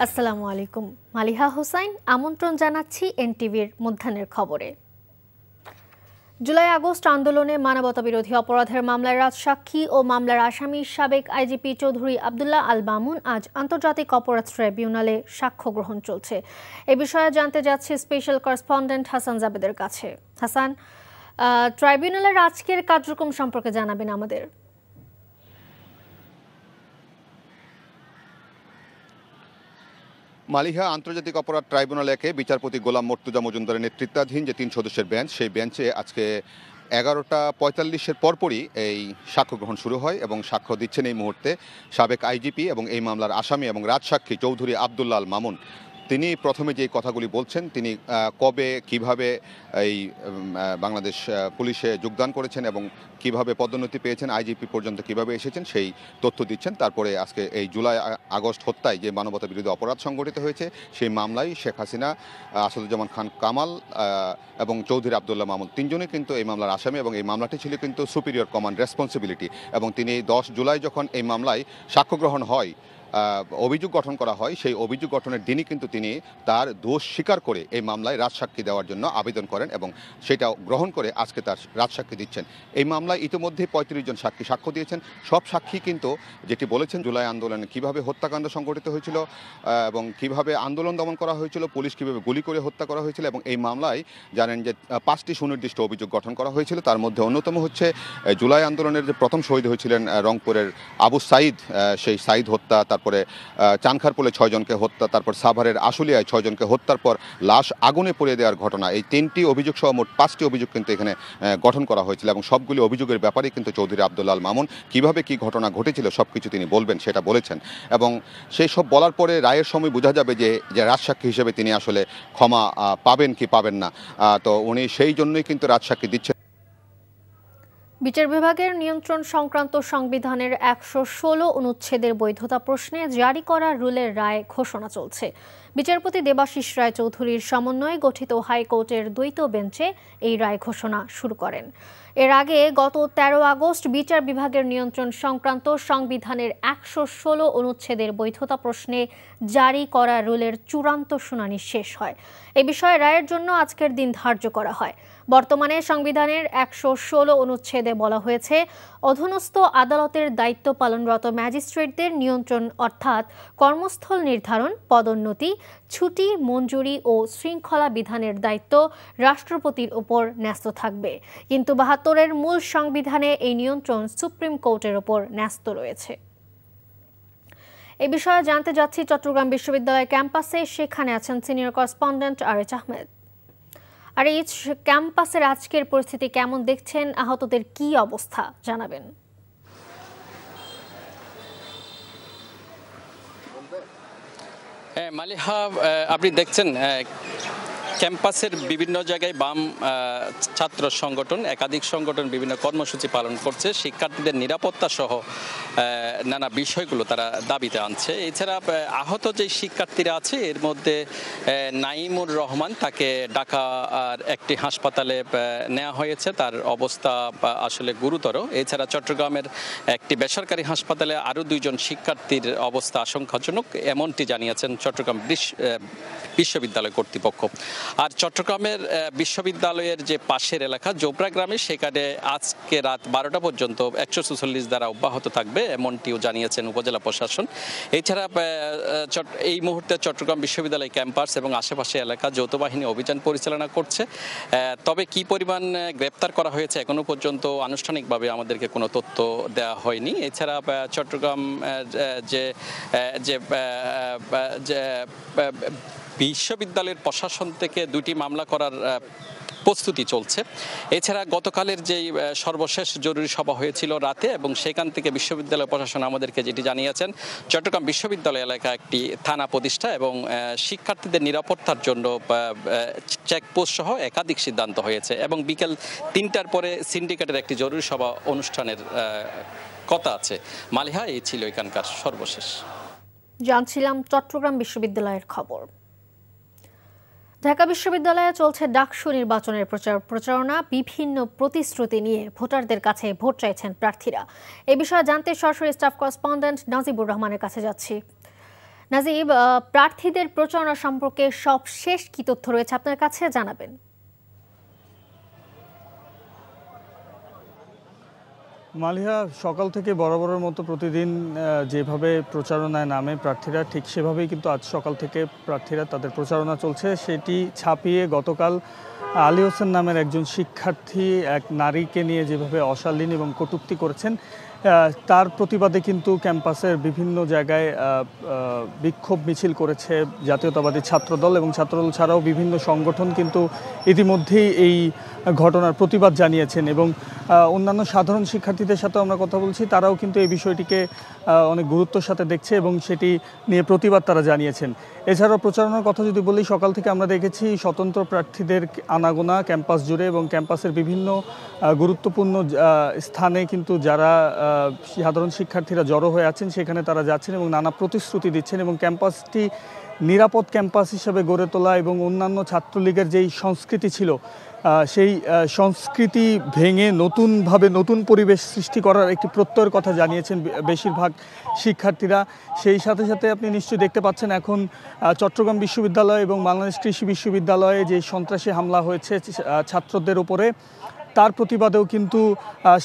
আসসালামু আলাইকুম। মালিহা হোসাইন আমন্ত্রণ জানাচ্ছি এনটিভির মধ্যাহ্নের খবরে। জুলাই আগস্ট আন্দোলনে মানবতাবিরোধী অপরাধের মামলায় রাজসাক্ষী ও মামলার আসামি সাবেক আইজিপি চৌধুরী আব্দুল্লাহ আল মামুন আজ আন্তর্জাতিক অপরাধ ট্রাইব্যুনালে সাক্ষ্য গ্রহণ চলছে। এ বিষয়ে জানতে যাচ্ছি স্পেশাল করেসপন্ডেন্ট হাসান জাবেদের কাছে। হাসান, ট্রাইব্যুনালের আজকের কার্যক্রম সম্পর্কে জানাবেন আমাদের। মালিহা, আন্তর্জাতিক অপরাধ ট্রাইব্যুনাল একে বিচারপতি গোলাম মর্তুজা মজুমদারের নেতৃত্বাধীন যে 3 সদস্যের বেঞ্চ, সেই বেঞ্চে আজকে 11:45 পরপরই এই সাক্ষ্য গ্রহণ শুরু হয় এবং সাক্ষ্য দিচ্ছেন এই মুহূর্তে সাবেক আইজিপি এবং এই মামলার আসামি এবং রাজসাক্ষী চৌধুরী আব্দুল্লাহ আল মামুন। তিনি প্রথমে যে কথাগুলি বলছেন, তিনি কবে কিভাবে এই বাংলাদেশ পুলিশে যোগদান করেছেন এবং কিভাবে পদোন্নতি পেয়েছেন, আইজিপি পর্যন্ত কিভাবে এসেছেন সেই তথ্য দিচ্ছেন। তারপরে আজকে এই জুলাই আগস্ট হত্যায় যে মানবতা বিরোধী অপরাধ সংগঠিত হয়েছে সেই মামলায় শেখ হাসিনা, আসাদুজ্জামান খান কামাল এবং চৌধুরী আব্দুল্লাহ মামুন তিনজনই কিন্তু এই মামলার আসামি এবং এই মামলাটি ছিল কিন্তু সুপিরিয়র কমান্ড রেসপন্সিবিলিটি। এবং তিনি 10 জুলাই যখন এই মামলায় সাক্ষ্য গ্রহণ হয়, অভিযোগ গঠন করা হয়, সেই অভিযোগ গঠনের দিনই কিন্তু তিনি তার দোষ স্বীকার করে এই মামলায় রাজসাক্ষী দেওয়ার জন্য আবেদন করেন এবং সেটা গ্রহণ করে আজকে তার রাজসাক্ষী দিচ্ছেন। এই মামলায় ইতিমধ্যে 35 জন সাক্ষী সাক্ষ্য দিয়েছেন। সব সাক্ষী কিন্তু যেটি বলেছেন জুলাই আন্দোলনে কিভাবে হত্যাকাণ্ড সংঘটিত হয়েছিল এবং কিভাবে আন্দোলন দমন করা হয়েছিল, পুলিশ কিভাবে গুলি করে হত্যা করা হয়েছিল। এবং এই মামলায় জানেন যে 5টি সুনির্দিষ্ট অভিযোগ গঠন করা হয়েছিল। তার মধ্যে অন্যতম হচ্ছে জুলাই আন্দোলনের যে প্রথম শহীদ হয়েছিলেন রংপুরের আবু সাইদ, সেই সাইদ হত্যা, তারপরে চানখারপুলে 6 জনকে হত্যা, তারপর সাভারের আশুলিয়ায় 6 জনকে হত্যার পর লাশ আগুনে পুড়িয়ে দেওয়ার ঘটনা। এই 3টি অভিযোগ সহ মোট 5টি অভিযোগ কিন্তু এখানে গঠন করা হয়েছিল এবং সবগুলি অভিযোগের ব্যাপারে কিন্তু চৌধুরী আব্দুল্লাহ আল মামুন কিভাবে কি ঘটনা ঘটেছিল সবকিছু তিনি বলবেন সেটা বলেছেন। এবং সেই সব বলার পরে রায়ের সময় বোঝা যাবে যে রাজসাক্ষী হিসেবে তিনি আসলে ক্ষমা পাবেন কি পাবেন না। তো উনি সেই জন্যই কিন্তু রাজসাক্ষী দিচ্ছেন। বিচার বিভাগের নিয়ন্ত্রণ সংক্রান্ত সংবিধানের 116 অনুচ্ছেদের বৈধতা প্রশ্নে জারি করা রুলের রায় ঘোষণা চলছে। বিচারপতি দেবাশিস রায় চৌধুরীর সমন্বয়ে গঠিত হাইকোর্টের দ্বৈত বেঞ্চে এই রায় ঘোষণা শুরু করেন। এর আগে গত 13 আগস্ট বিচার বিভাগের নিয়ন্ত্রণ সংক্রান্ত সংবিধানের 116 অনুচ্ছেদের বৈধতা প্রশ্নে জারি করা রুলের চূড়ান্ত শুনানি শেষ হয়। এ বিষয়ে রায়ের জন্য আজকের দিন ধার্য করা হয়। বর্তমানে সংবিধানের 116 অনুচ্ছেদে বলা হয়েছে, অধীনস্থ আদালতের দায়িত্ব পালনরত ম্যাজিস্ট্রেটদের নিয়ন্ত্রণ অর্থাৎ কর্মস্থল নির্ধারণ, পদোন্নতি, ছুটি মঞ্জুরি ও শৃঙ্খলা বিধানের দায়িত্ব রাষ্ট্রপতির উপর ন্যস্ত থাকবে। কিন্তু 72-এর মূল সংবিধানে এই নিয়ন্ত্রণ সুপ্রিম কোর্টের উপর ন্যস্ত রয়েছে। এ বিষয়ে জানতে যাচ্ছি চট্টগ্রাম বিশ্ববিদ্যালয় ক্যাম্পাসে, সেখানে আছেন সিনিয়র করেসপন্ডেন্ট আরেজ আহমেদ। আর এই ক্যাম্পাসের আজকের পরিস্থিতি কেমন দেখছেন, আহতদের কি অবস্থা জানাবেন। মালিহা, আপনি দেখছেন ক্যাম্পাসের বিভিন্ন জায়গায় বাম ছাত্র সংগঠন, একাধিক সংগঠন বিভিন্ন কর্মসূচি পালন করছে। শিক্ষার্থীদের নিরাপত্তা সহ নানা বিষয়গুলো তারা দাবিতে আনছে। এছাড়া আহত যে শিক্ষার্থীরা আছে এর মধ্যে নাইমুর রহমান, তাকে ঢাকার একটি হাসপাতালে নেওয়া হয়েছে, তার অবস্থা আসলে গুরুতর। এছাড়া চট্টগ্রামের একটি বেসরকারি হাসপাতালে আরও 2 জন শিক্ষার্থীর অবস্থা আশঙ্কাজনক, এমনটি জানিয়েছেন চট্টগ্রাম বিশ্ববিদ্যালয় কর্তৃপক্ষ। আর চট্টগ্রামের বিশ্ববিদ্যালয়ের যে পাশের এলাকা জোবরা গ্রামে, সেখানে আজকে রাত 12টা পর্যন্ত 144 ধারা অব্যাহত থাকবে, এমনটিও জানিয়েছেন উপজেলা প্রশাসন। এছাড়া এই মুহূর্তে চট্টগ্রাম বিশ্ববিদ্যালয় ক্যাম্পাস এবং আশেপাশে এলাকা যৌথ বাহিনী অভিযান পরিচালনা করছে। তবে কি পরিমাণ গ্রেপ্তার করা হয়েছে এখনো পর্যন্ত আনুষ্ঠানিকভাবে আমাদেরকে কোনো তথ্য দেওয়া হয়নি। এছাড়া চট্টগ্রাম যে বিশ্ববিদ্যালয়ের প্রশাসন থেকে 2টি মামলা করার প্রস্তুতি চলছে। এছাড়া গতকালের যেই সর্বশেষ জরুরি সভা হয়েছিল রাতে, এবং সেখান থেকে বিশ্ববিদ্যালয় প্রশাসন আমাদেরকে যেটি জানিয়েছেন, চট্টগ্রাম বিশ্ববিদ্যালয় এলাকা একটি থানা প্রতিষ্ঠা এবং শিক্ষার্থীদের নিরাপত্তার জন্য চেকপোস্ট সহ একাধিক সিদ্ধান্ত হয়েছে এবং বিকেল 3টার পরে সিন্ডিকেটের একটি জরুরি সভা অনুষ্ঠানের কথা আছে। মালিহা, এই ছিল এখানকার সর্বশেষ। জানছিলাম চট্টগ্রাম বিশ্ববিদ্যালয়ের খবর। ঢাকা বিশ্ববিদ্যালয়ে চলছে ডাকসু নির্বাচনের প্রচারণা। বিভিন্ন প্রতিশ্রুতি নিয়ে ভোটারদের কাছে ভোট চাইছেন প্রার্থীরা। এ বিষয়ে জানতে সরাসরি স্টাফ করেসপন্ডেন্ট নাজিবুর রহমানের কাছে যাচ্ছি। নাজিব, প্রার্থীদের প্রচারণা সম্পর্কে সবশেষ কি তথ্য রয়েছে আপনার কাছে জানাবেন? মালিহা, সকাল থেকে বরাবরের মতো প্রতিদিন যেভাবে প্রচারণায় নামে প্রার্থীরা, ঠিক সেভাবেই কিন্তু আজ সকাল থেকে প্রার্থীরা তাদের প্রচারণা চলছে। সেটি ছাপিয়ে গতকাল আলী হোসেন নামের একজন শিক্ষার্থী এক নারীকে নিয়ে যেভাবে অশালীন এবং কটূক্তি করেছেন, তার প্রতিবাদে কিন্তু ক্যাম্পাসের বিভিন্ন জায়গায় বিক্ষোভ মিছিল করেছে জাতীয়তাবাদী ছাত্রদল, এবং ছাত্রদল ছাড়াও বিভিন্ন সংগঠন কিন্তু ইতিমধ্যেই এই ঘটনার প্রতিবাদ জানিয়েছেন। এবং অন্যান্য সাধারণ শিক্ষার্থীদের সাথেও আমরা কথা বলছি, তারাও কিন্তু এই বিষয়টিকে অনেক গুরুত্বের সাথে দেখছে এবং সেটি নিয়ে প্রতিবাদ তারা জানিয়েছেন। এছাড়াও প্রচারণার কথা যদি বলি, সকাল থেকে আমরা দেখেছি স্বতন্ত্র প্রার্থীদের আনাগোনা ক্যাম্পাস জুড়ে, এবং ক্যাম্পাসের বিভিন্ন গুরুত্বপূর্ণ স্থানে কিন্তু যারা সাধারণ শিক্ষার্থীরা জড়ো হয়ে আছেন সেখানে তারা যাচ্ছেন এবং নানা প্রতিশ্রুতি দিচ্ছেন। এবং ক্যাম্পাসটি নিরাপদ ক্যাম্পাস হিসেবে গড়ে তোলা এবং অন্যান্য ছাত্রলীগের যেই সংস্কৃতি ছিল সেই সংস্কৃতি ভেঙে নতুনভাবে নতুন পরিবেশ সৃষ্টি করার একটি প্রত্যয়ের কথা জানিয়েছেন বেশিরভাগ শিক্ষার্থীরা। সেই সাথে সাথে আপনি নিশ্চয়ই দেখতে পাচ্ছেন এখন চট্টগ্রাম বিশ্ববিদ্যালয় এবং বাংলাদেশ কৃষি বিশ্ববিদ্যালয়ে যে সন্ত্রাসী হামলা হয়েছে ছাত্রদের উপরে, তার প্রতিবাদেও কিন্তু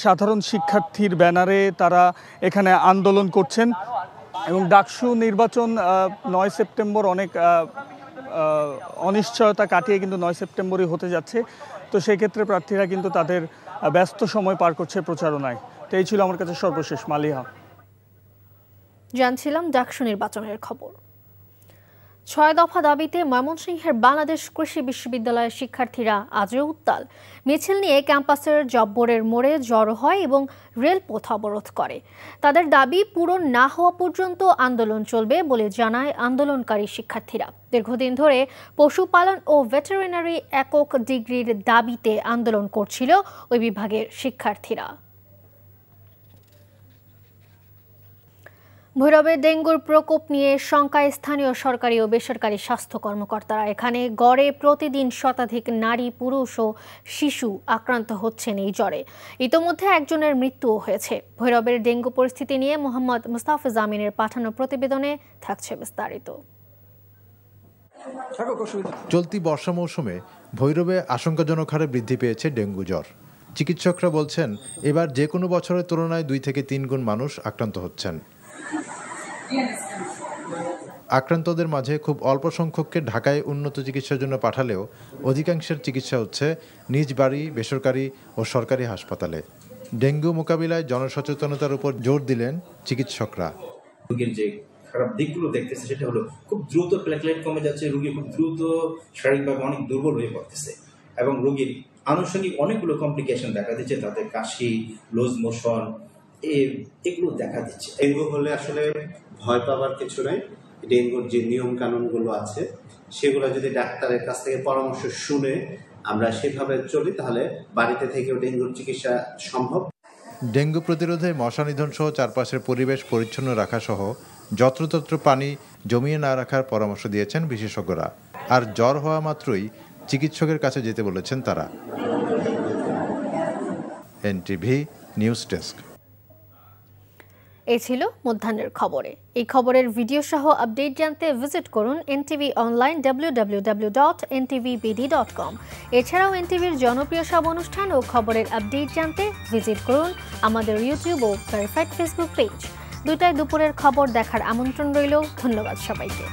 সাধারণ শিক্ষার্থীর ব্যানারে তারা এখানে আন্দোলন করছেন। এবং ডাকসু নির্বাচন 9 সেপ্টেম্বর, অনেক অনিশ্চয়তা কাটিয়ে কিন্তু 9 সেপ্টেম্বরই হতে যাচ্ছে। তো সেই ক্ষেত্রে প্রার্থীরা কিন্তু তাদের ব্যস্ত সময় পার করছে প্রচারণায়। তো এই ছিল আমার কাছে সর্বশেষ। মালিহা, জানছিলাম ডাকসু নির্বাচনের খবর। 6 দফা দাবিতে ময়মনসিংহের বাংলাদেশ কৃষি বিশ্ববিদ্যালয়ের শিক্ষার্থীরা আজও উত্তাল। মিছিল নিয়ে ক্যাম্পাসের জব্বরের মোড়ে জড়ো হয় এবং রেলপথ অবরোধ করে। তাদের দাবি পূরণ না হওয়া পর্যন্ত আন্দোলন চলবে বলে জানায় আন্দোলনকারী শিক্ষার্থীরা। দীর্ঘদিন ধরে পশুপালন ও ভেটেরিনারি একক ডিগ্রির দাবিতে আন্দোলন করছিল ওই বিভাগের শিক্ষার্থীরা। ভৈরবে ডেঙ্গুর প্রকোপ নিয়ে শঙ্কায় স্থানীয় সরকারি ও বেসরকারি স্বাস্থ্য কর্মকর্তারা। এখানে গড়ে প্রতিদিন শতাধিক নারী, পুরুষ ও শিশু আক্রান্ত হচ্ছেন এই জ্বরে। ইতোমধ্যে একজনের মৃত্যুও হয়েছে। ভৈরবের ডেঙ্গু পরিস্থিতি নিয়ে মোহাম্মদ মুস্তাফিজ আমিনের পাঠানো প্রতিবেদনে থাকছে বিস্তারিত। চলতি বর্ষা মৌসুমে ভৈরবে আশঙ্কাজনক হারে বৃদ্ধি পেয়েছে ডেঙ্গু জ্বর। চিকিৎসকরা বলছেন এবার যে কোনো বছরের তুলনায় 2 থেকে 3 গুণ মানুষ আক্রান্ত হচ্ছেন। আক্রান্তদের মাঝে খুব অল্প সংখ্যককে ঢাকায় উন্নত চিকিৎসার জন্য পাঠালেও অধিকাংশের চিকিৎসা হচ্ছে নিজ বাড়ি, বেসরকারি ও সরকারি হাসপাতালে। ডেঙ্গু মোকাবিলায় জনসচেতনতার উপর জোর দিলেন চিকিৎসকরা। রোগীর যে খারাপ দিকগুলো দেখতেছে সেটা হলো খুব দ্রুত প্লেটলেট কমে যাচ্ছে, রোগী খুব দ্রুত শারীরিকভাবে অনেক দুর্বল হয়ে পড়তেছে এবং রোগীর আনুষঙ্গিক অনেকগুলো কমপ্লিকেশন দেখা দিচ্ছে, তাদের কাশি, লুজ মোশন, এগুলো দেখা দিচ্ছে। ডেঙ্গু হলে আসলে ভয় পাবার কিছু নাই। ডেঙ্গুর যে নিয়ম কানুনগুলো আছে সেগুলো যদি ডাক্তারের কাছ থেকে পরামর্শ শুনে আমরা সেভাবে চলি তাহলে বাড়িতে থেকেও ডেঙ্গুর চিকিৎসা সম্ভব। ডেঙ্গু প্রতিরোধে মশা নিধন সহ চারপাশের পরিবেশ পরিচ্ছন্ন রাখা সহ যত্রতত্র পানি জমিয়ে না রাখার পরামর্শ দিয়েছেন বিশেষজ্ঞরা। আর জ্বর হওয়া মাত্রই চিকিৎসকের কাছে যেতে বলেছেন তারা। NTV news desk. এই ছিল মধ্যাহ্নের খবরে। এই খবরের ভিডিও সহ আপডেট জানতে ভিজিট করুন এনটিভি অনলাইন www.ntvbd.com। এছাড়াও এনটিভির জনপ্রিয় সব অনুষ্ঠান ও খবরের আপডেট জানতে ভিজিট করুন আমাদের ইউটিউব ও ভেরিফাইড ফেসবুক পেজ। 2টায় দুপুরের খবর দেখার আমন্ত্রণ রইল। ধন্যবাদ সবাইকে।